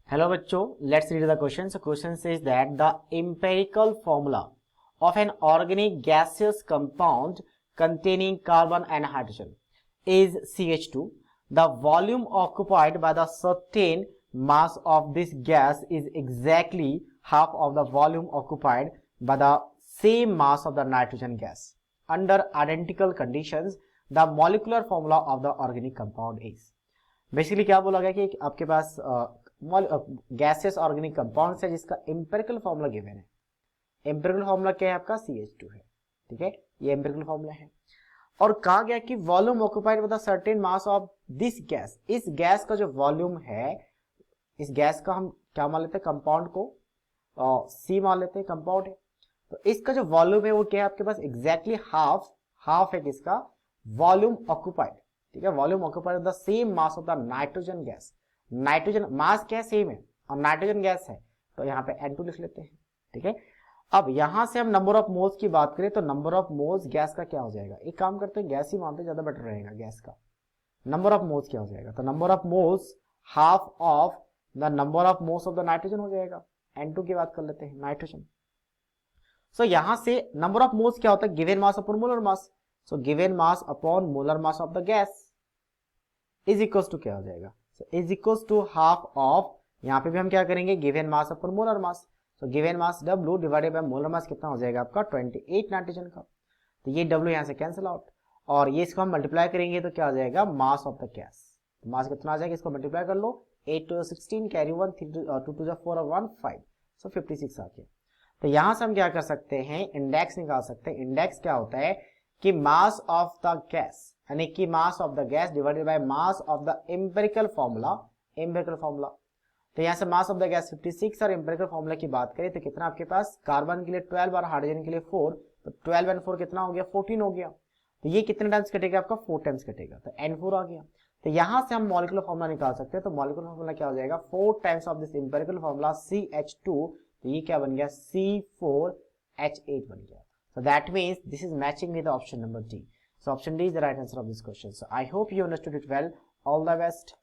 Hello bachcho, let's read the question. So question says that the empirical formula of an organic gaseous compound containing carbon and hydrogen is CH2. The volume occupied by the certain mass of this gas is exactly half of the volume occupied by the same mass of the nitrogen gas. Under identical conditions, the molecular formula of the organic compound is. Basically क्या बोला गया कि आपके पास gaseous organic compound है जिसका empirical formula given है। Empirical formula क्या है आपका CH2 है, ठीक है, ये एम्पिरिकल फॉर्मूला है। और कहा गया कि volume occupied with a certain mass of this gas, इस गैस का जो वॉल्यूम है, इस गैस का हम क्या मान लेते हैं, कंपाउंड को C मान लेते हैं, कंपाउंड है। तो इसका जो वॉल्यूम है वो क्या है आपके पास, एग्जैक्टली हाफ है किसका, वॉल्यूम ऑक्युपाइड, ठीक है, volume occupied the same mass of the nitrogen gas. Nitrogen mass क्या है, सेम है, और नाइट्रोजन गैस है, तो यहाँ पे N2 लिख लेते हैं, ठीक है। अब यहां से हम नंबर ऑफ मोल्स की बात करें तो नंबर ऑफ मोल्स गैस का क्या हो जाएगा, एक काम करते हैं गैस ही मानते, ज्यादा बेटर रहेगा। गैस का नंबर ऑफ मोल्स क्या हो जाएगा, तो number of moles half of the number of moles of the nitrogen हो जाएगा। N2 की बात कर लेते हैं, नाइट्रोजन। सो यहां से नंबर ऑफ मोल्स क्या होता है, given mass upon molar mass. So given mass upon molar mass of the gas is equals to क्या हो जाएगा, is equals to half of, यहाँ पे भी हम क्या करेंगे, given mass upon molar mass. So given mass W divided by molar mass कितना हो जाएगा आपका 28 नाइट्रोजन का। तो ये W यहाँ से कैंसिल आउट, और ये इसको हम मल्टीप्लाई करेंगे तो क्या हो जाएगा, मास ऑफ द गैस। तो मास कितना आ जाएगा, इसको मल्टीप्लाई कर लो, 8 to 16 कैरी 1 2 to 4 और 1 5, सो 56 आ गया। तो यहां से हम क्या कर सकते हैं, इंडेक्स निकाल सकते हैं। इंडेक्स क्या होता है कि मास ऑफ द गैस, यानी कि मास of the gas divided by mass of the empirical formula, empirical formula. तो यहां से मास ऑफ द गैस 56 और एम्पिरिकल फॉर्मूला की बात करें तो कितना आपके पास, कार्बन के लिए 12 और हाइड्रोजन के लिए 4, तो 12 and 4 कितना हो गया, 14 हो गया। तो ये कितने टाइम्स कटेगा आपका, 4 टाइम्स कटेगा, तो N4 आ गया। तो यहां से हम मॉलिक्यूलर फॉर्मूला निकाल सकते हैं। तो मॉलिक्यूलर फॉर्मूला क्या हो जाएगा, 4 times of this empirical formula CH2, तो ये क्या बन गया, C4H8 बन गया। So that means this is matching with the option number D. So option D is the right answer of this question. So I hope you understood it well. All the best.